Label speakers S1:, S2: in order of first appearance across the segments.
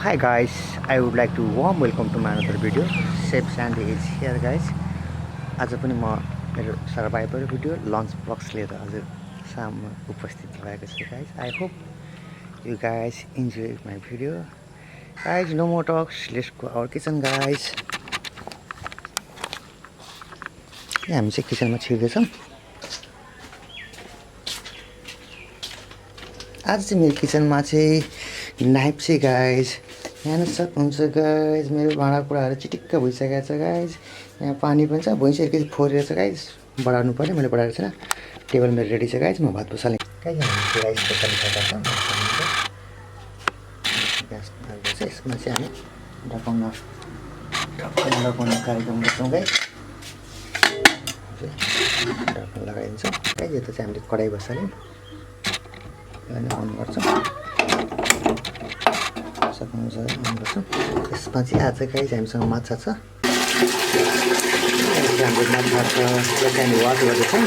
S1: Hi guys, I would like to warm welcome to my another video. Chef Sandy is here guys. आज पनि म मेरो survival video lunch box लिएर हजुर सामु उपस्थित भएको छु guys. I hope you guys enjoy my video. Guys, no more talks. Let's go our kitchen guys. हामी चाहिँ किचनमा छिर्दैछौँ. आज चाहिँ मेरो किचनमा चाहिँ नाइफ चाहिँ गाइज यहाँ सक्नुहुन्छ गाइज. मेरो भाँडाकुँडाहरू चिटिक्क भइसकेको छ गाइज. यहाँ पानी पनि छ, भुइँचाइ एकैचोटि फोरेर छ गाइज. बढाउनु पर्यो, मैले बढाएको छैन. टेबल मेरो रेडी छ गाइज. म भात बसालेँ गाइज. हामी राइस बसालिसकेका छौँ. ग्यास हाल्दैछ. यसमा चाहिँ हामी ढकाउन कार्यक्रम गर्छौँ गाइज. ढक्कन लगाइदिन्छौँ गाइज. यता चाहिँ हामीले कराई बसाल्यौँ. अन गर्छौँ. सक्नुहुन्छ अन गर्छौँ. यसमा चाहिँ आज गाइज हामीसँग माछा छ. हाम्रो माछा छ, त्यसलाई चाहिँ हामी वास गर्दैछौँ.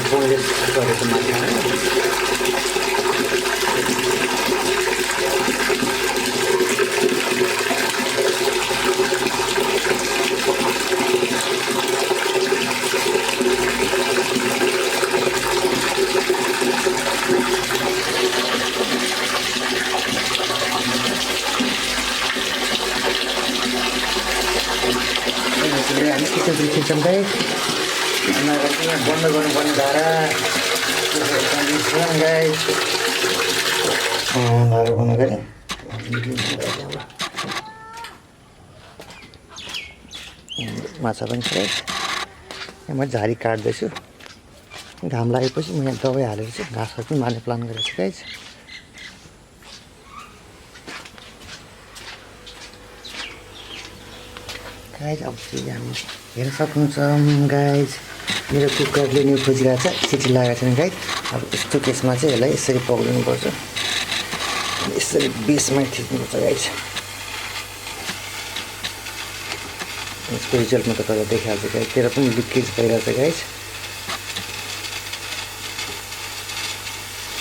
S1: बोनलेस गरेको माछा हो. हामी किचन खिच्छौँ गाइस. बन्द गर्नुपर्ने धारा गाइस. धारा बन्द गरेँ. माछा पनि छ गाइस. यहाँ म झारी काट्दैछु. घाम लागेपछि म यहाँ दबाई हालेर चाहिँ घाँसहरू पनि मार्ने प्लान गरेको छु गाइस. गाइस अब चाहिँ हामी हेर्न सक्नुहुन्छ गाइस. मेरो कुकरले न्यु खोजिरहेको छ. सिटी लागेको छैन गाइस. अब यस्तो केसमा चाहिँ यसलाई यसरी पक्रिनुपर्छ. यसरी बेसमा थिच्नुपर्छ गाइस. यसको रिजल्ट म तपाईँलाई देखाइहाल्छु गाइस. तेरो पनि लिकेज भइरहेछ गाइस.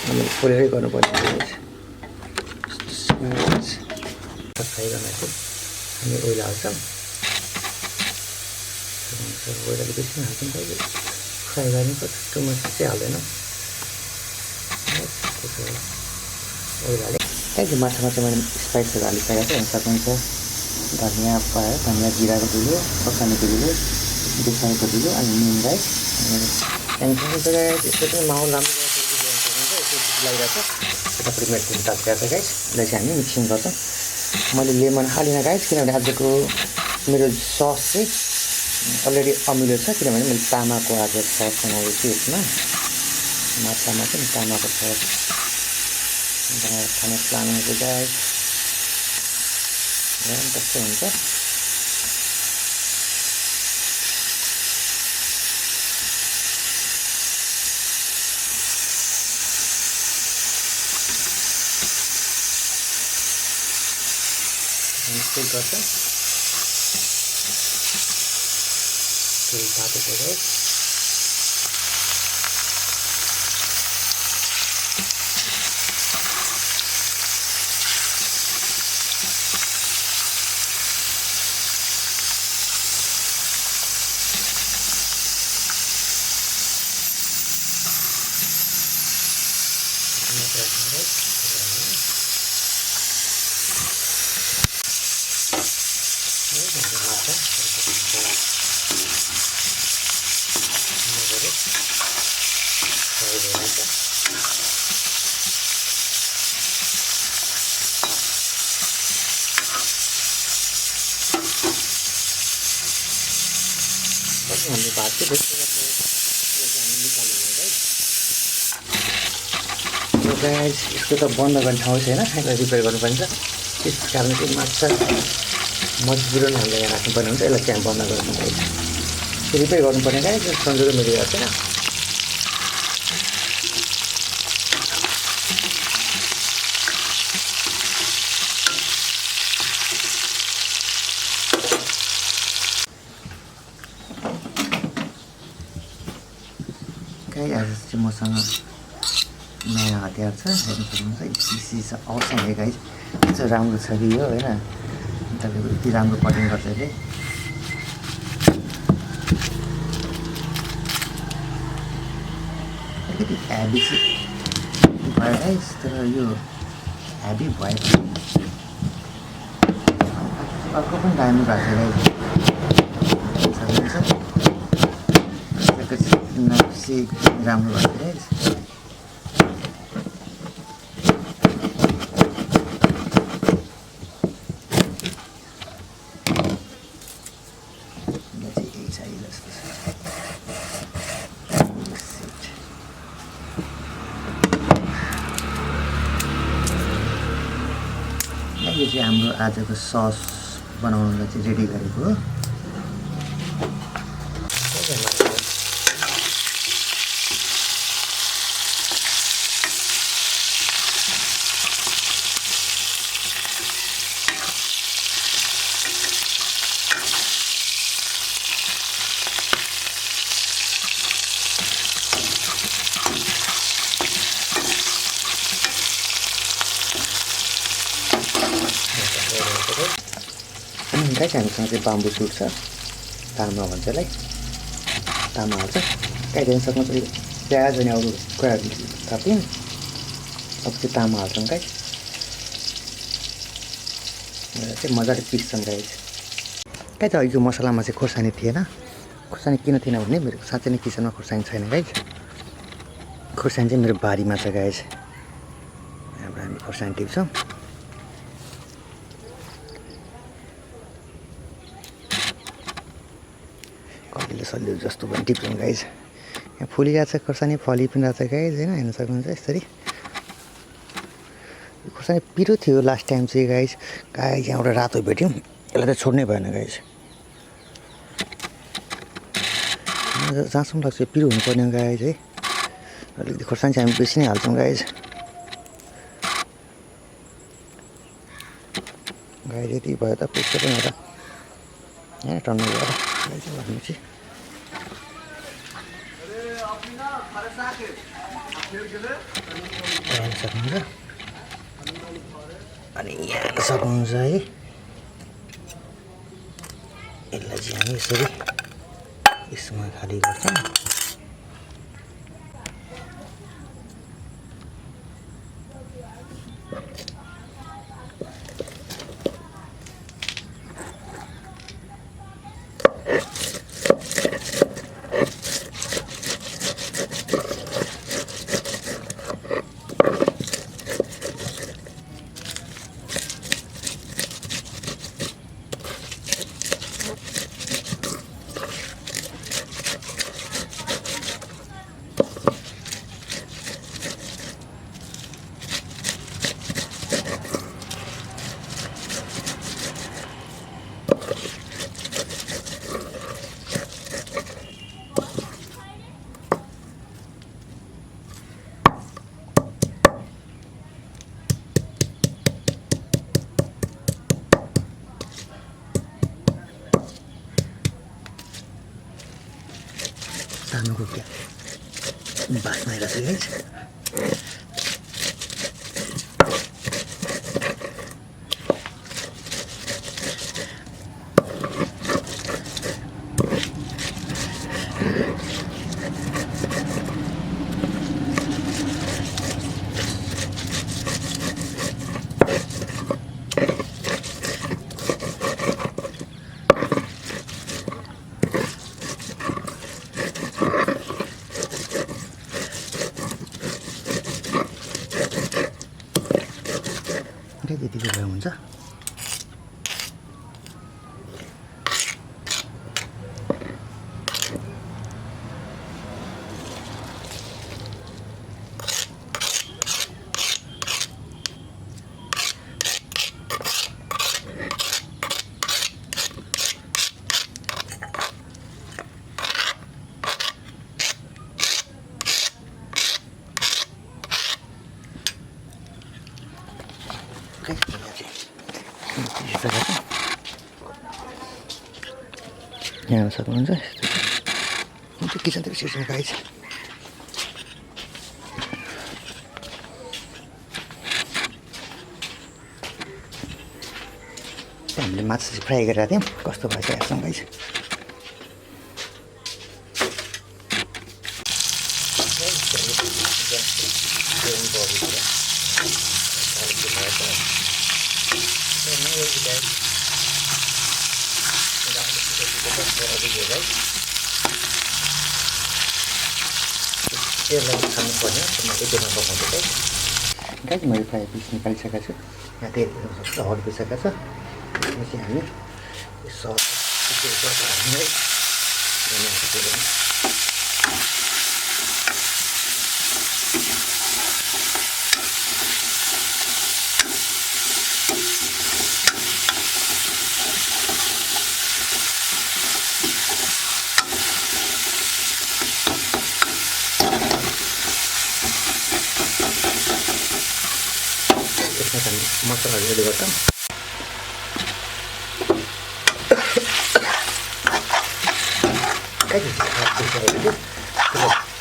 S1: हामीले खोलेरै गर्नुपर्ने गाइस. फ्राई गर्न चाहिँ हामी ओइल हाल्छौँ. ओइलले बेसी हाल्छौँ गाइस. फ्राई गर्नुपर्छ. टु मच चाहिँ हाल्दैनौँ. ओइल हालेँ गाइस. माछामा चाहिँ मैले स्पाइसहरू हालिसकेको छु. हेर्न सक्नुहुन्छ. धनियाँ पायो, धनियाँ जिराको धुलो, खोर्सानीको धुलो, बेसारको धुलो अनि नुन गाइस. त्यहाँदेखि गाइस यसको चाहिँ माहौल राम्रो लागिरहेको छ. यतापट्टि मेरो तिन तातिरहेको छ गाइस. यसलाई चाहिँ हामी मिक्सिङ गर्छौँ. मैले लेमन हालिनँ गाइस, किनभने आजको मेरो सस चाहिँ अलरेडी अमिलो छ. किनभने मैले तामाको आज सस बनाएको छु. यसमा माछामा चाहिँ तामाको सस बनाएर खाने प्लान हुन्छ गाइस. कस्तो हुन्छ. मिक्स गर्छौँ. तेल तातेको गाइस. हामीले भात चाहिँ बेसी गर्छ. यसलाई चाहिँ हामी निकाल्नु गाइस यसको त बन्द गर्ने ठाउँ छैन, यसलाई रिपेयर गर्नुपर्छ। त्यस कारण चाहिँ माछा मजबुरन हामीले यहाँ राख्नुपर्ने हुन्छ। यसलाई चाहिँ बन्द गर्नु गाइस, रिपेयर गर्नुपर्ने गाइस, संजोग मिलेको छैन। गाइस आज चाहिँ मसँग नयाँ हतियार छ, हेर्नु सक्नुहुन्छ। दिस इज अवसम है गाइस, चाहिँ राम्रो छ कि यो होइन, तपाईँको यति राम्रो कटिङ गर्छ यसले। अलिकति ह्याभी चाहिँ भयो गाइस, तर यो ह्याभी भए पनि अर्को पनि राम्रो भएको छ गाइस, चाहिँ राम्रो भएको छ गाइस। यो चाहिँ हाम्रो आजको सस बनाउनलाई चाहिँ रेडी गरेको हो। गाइस हामीसँग चाहिँ बाम्बु सुट छ, तामा भन्छ यसलाई, तामा हाल्छ। गाइस हेर्न सक्नुहुन्छ प्याज अनि अरू कुराहरू थप्यौँ, अब चाहिँ तामा हाल्छौँ गाइस, चाहिँ मजाले पिस्छौँ गाइस। गाइस अहिलेको मसलामा चाहिँ खोर्सानी थिएन, खोर्सानी किन थिएन भने मेरो साँच्चै नै किचनमा खोर्सानी छैन गाइस। खोर्सानी चाहिँ मेरो बारीमा छ गाइस, यहाँबाट हामी खोर्सानी टिप्छौँ। सल्यो जस्तो पनि टिप्छौँ गाइस। यहाँ फुलिरहेको छ खोर्सानी, फली पनि रहेछ गाइस होइन, हेर्न सक्नुहुन्छ यसरी। खोर्सानी पिरो थियो लास्ट टाइम चाहिँ गाइस, यहाँबाट रातो भेट्यौँ, यसलाई त छोड्नै भएन गाइस। जहाँसम्म लाग्छ पिरो हुनुपर्ने गाइस है, अलिकति खोर्सानी चाहिँ हामी बेसी नै हाल्छौँ गाइस। गाइस यति भयो त पुग्छ पनि होला यहाँ टन्नु गएर भनेपछि। सक्नुहुन्छ अनि यहाँ सक्नुहुन्छ है, यसलाई चाहिँ हामी यसरी यसमा खाली गर्छौँ। तामाको क्या बास्ना आइरहेको छ गाइस। यति बेला हुन्छ। राखिसकेको छु। यहाँ सक्नुहुन्छ किचनतिर सिस्टम गाइस। हामीले माछा चाहिँ फ्राई गरेर थियौँ, कस्तो भएछ हेर्छौँ गाइस। त्यसलाई खानु पर्ने यतिमा पकाउँछु गाइस। मैले फ्राई पिस निकालिसकेको छु, यहाँ तेल हल्किसकेको छ। त्यसपछि हामी सस हाल्ने मसला रेडी गर्छौँ।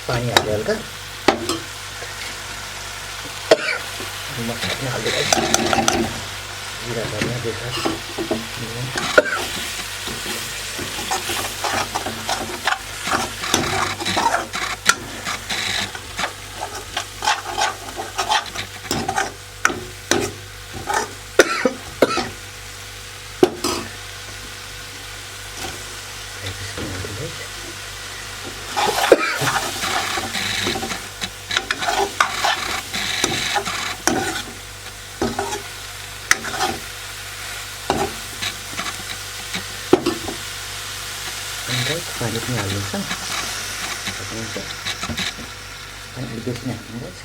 S1: पानी हाल्यो हल्का मसला हाल्दै जिरा धनियाँ बेसार पानी पनि हाल्दैछ। पानी बेसी नै हाल्नुहोस्।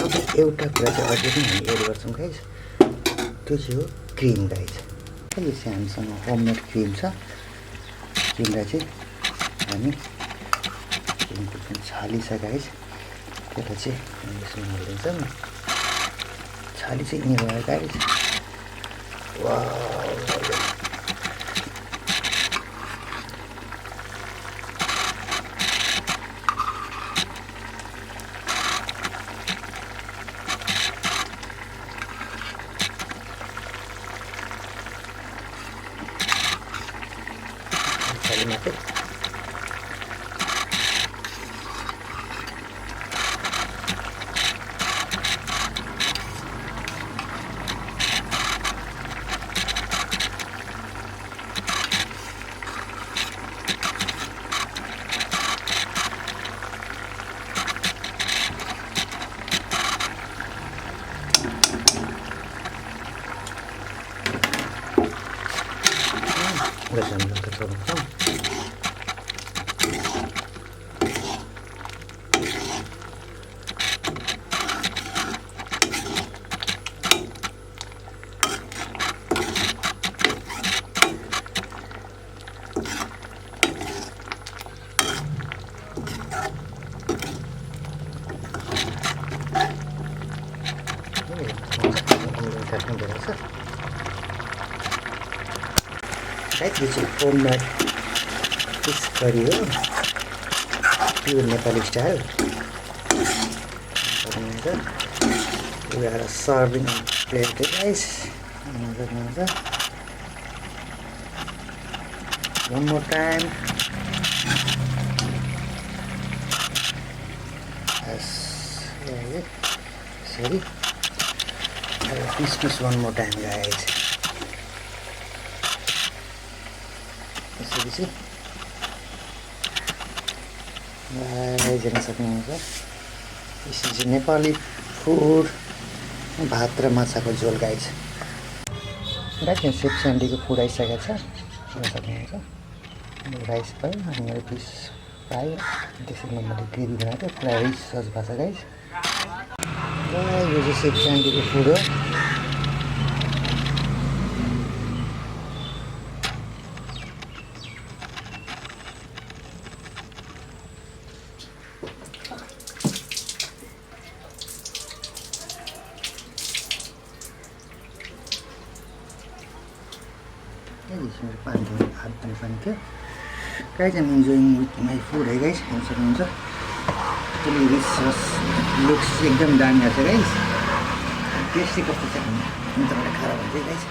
S1: अब एउटा कुरा चाहिँ अझै पनि हामी एड गर्छौँ गाइस, त्यो चाहिँ हो क्रिम गाइस। यो चाहिँ हामीसँग होममेड क्रिम छ। क्रिमलाई चाहिँ हामी छालिसक्यो गाइस। त्यसलाई चाहिँ यसमा हालिदिन्छौँ। छाली चाहिँ यहीँ भयो गाइस। छाली मात्रै यो चाहिँ होममेड फिस करी हो, pure Nepali style. We are serving on plate guys. Another. One more time. Yes. Sorry. This one more time guys. See हेर्न सक्नुहुन्छ। This is Nepali food, भात र माछाको झोल गाइस। गाइस यहाँ सेप स्यान्डीको फुड आइसकेको छ, हेर्न सक्नुहुन्छ। राइस भयो अनि मेरो फिस फ्राई, त्यसैले मैले ग्रेभी बनाएको थिएँ, पुरा रिच सस भएको छ गाइस। यो चाहिँ सेप स्यान्डीको फुड हो। यसमा पानी थियो, हात धुने पानी थियो। Guys am enjoying with my food है गाइज, हेर्न सक्नुहुन्छ। एक्चुली रिच सस लुक्स एकदम दामी आएको छ गाइज। टेस्ट चाहिँ कस्तो छ हुन्छ मलाई खाएर भन्छ गाइज।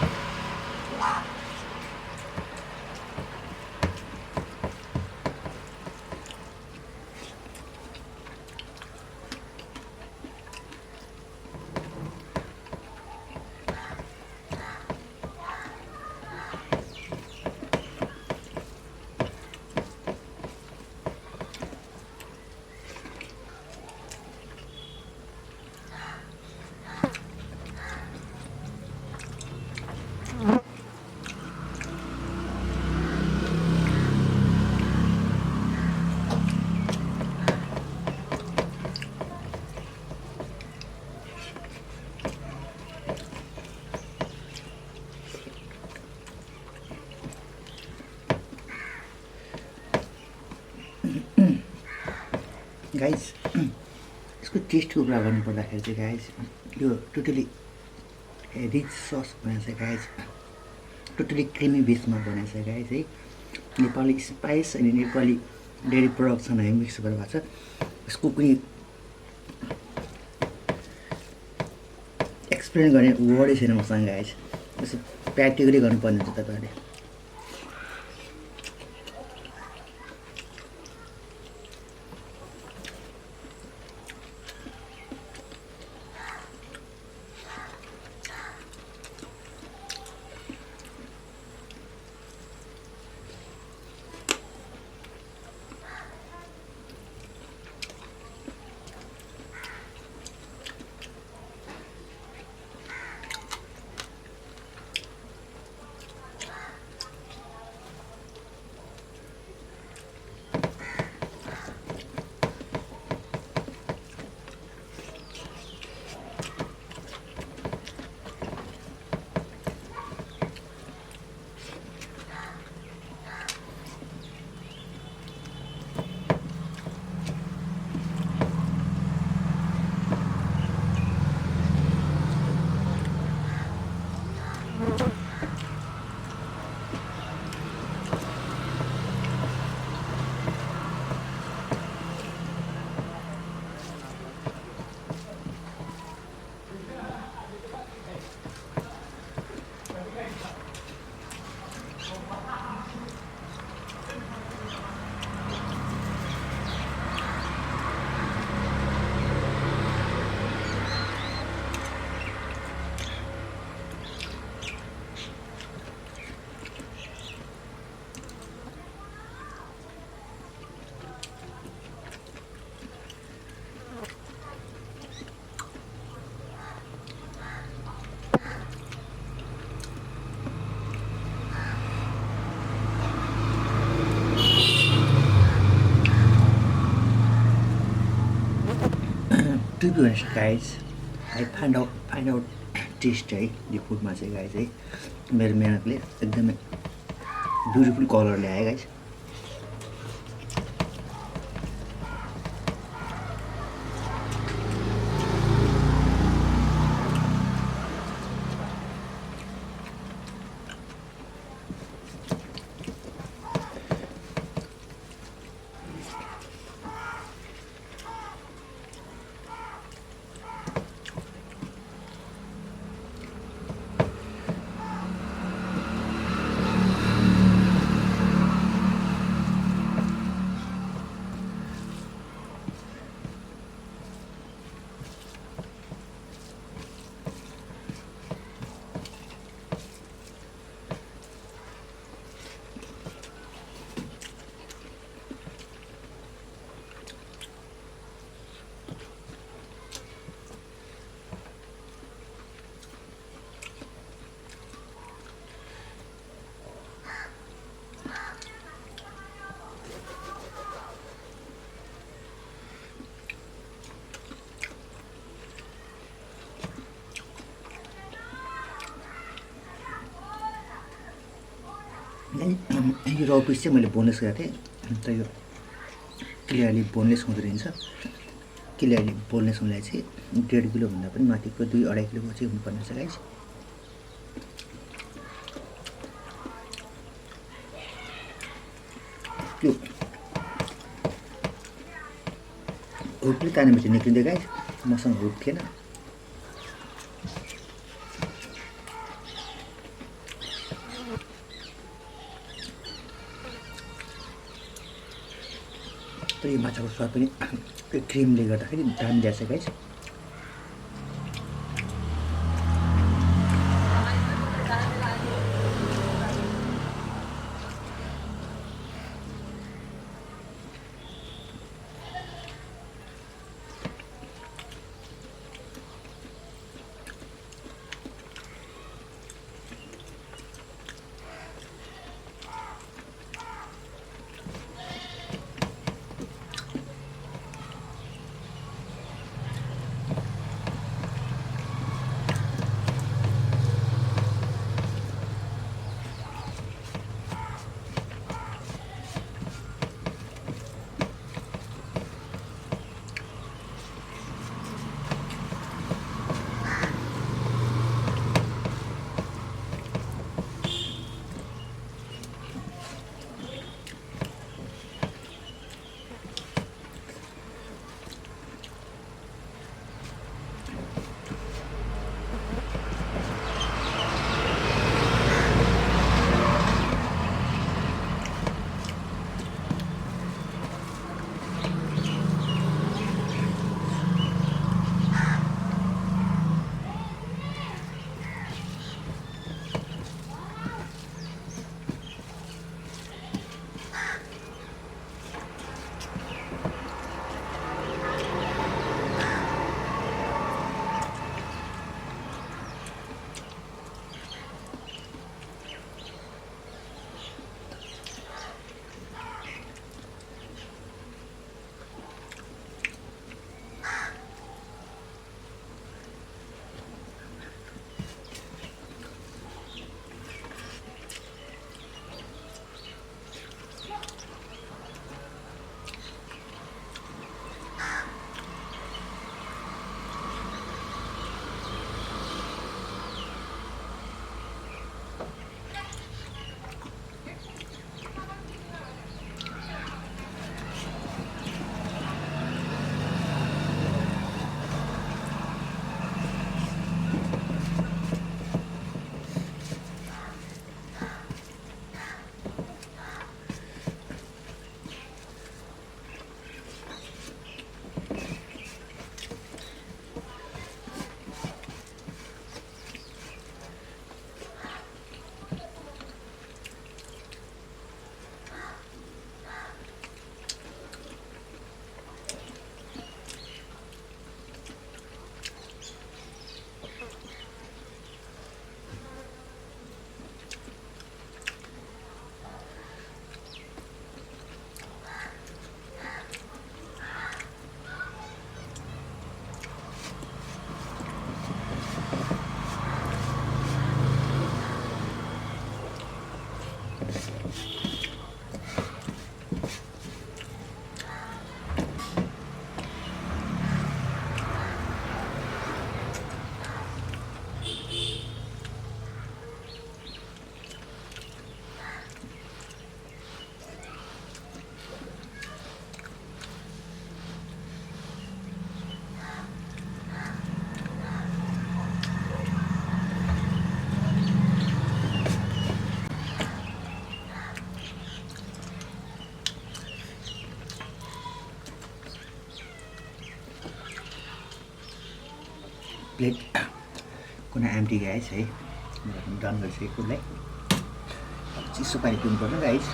S1: गाइज यसको टेस्टको कुरा गर्नुपर्दाखेरि चाहिँ गाइज यो टोटली रिच सस बनाएको छ गाइज, टोटली क्रिमी बेसमा बनाएको छ गाइज है। नेपाली स्पाइस अनि नेपाली डेरी प्रोडक्सन है मिक्स गरेर भएको छ। यसको कुनै एक्सप्लेन गर्ने वर्डै छैन मसँग गाइज। यसो प्र्याक्टिकली गर्नुपर्ने हुन्छ तपाईँहरूले। To be honest guys, I find out taste है यो फुडमा चाहिँ गाइज है। मेरो मेहनतले एकदमै ब्युटिफुल कलर ल्यायो गाइज। यो र पिस चाहिँ मैले बोनलेस गरेको थिएँ, अन्त यो क्लियरली बोनलेस हुँदो रहेछ। क्लियरली बोनलेस हुनलाई चाहिँ 1.5 किलोभन्दा पनि माथिको 2-2.5 किलोको चाहिँ हुनुपर्ने छ गाइस।
S2: त्यो हुड पनि तानेपछि निक्लिँदै गाइस, मसँग हुड थिएन। तर यो माछाको स्वाद पनि त्यो क्रिमले गर्दाखेरि दामी ल्याएको छ गाइस। प्लेट कुना एम्टी गाइस है, मेरो डन गरिसकेको कुरालाई। चिसो पानी पिउनु पर्छ गाइस,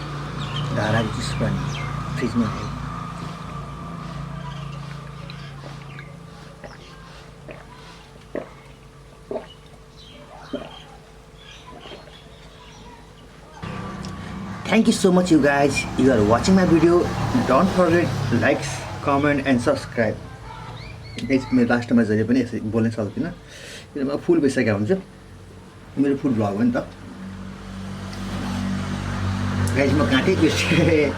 S2: धाराको चिसो पानी फ्रिजमा है। Thank you so much you guys, you are watching my video. Don't forget like, comment and subscribe. मेरो लास्ट टाइममा जहिले पनि यसरी बोल्न सक्दिनँ किनभने म फुल भइसकेको हुन्छु, मेरो फुल भ्लग हो नि त गाइस। म काँटै बिर्सेँ,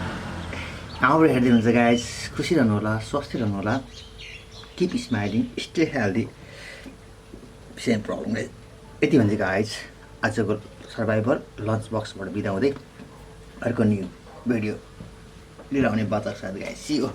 S2: आउँबाट हेर्दै हुन्छ गाइस। खुसी रहनु होला, स्वस्थ रहनु होला, keep smiling, stay healthy, same problem guys. यति भन्छ गाइस, आजको सर्भाइभर लन्च बक्सबाट बिदा हुँदै अर्को न्यू भिडियो लिएर आउने बच्चा सायद गाइस यो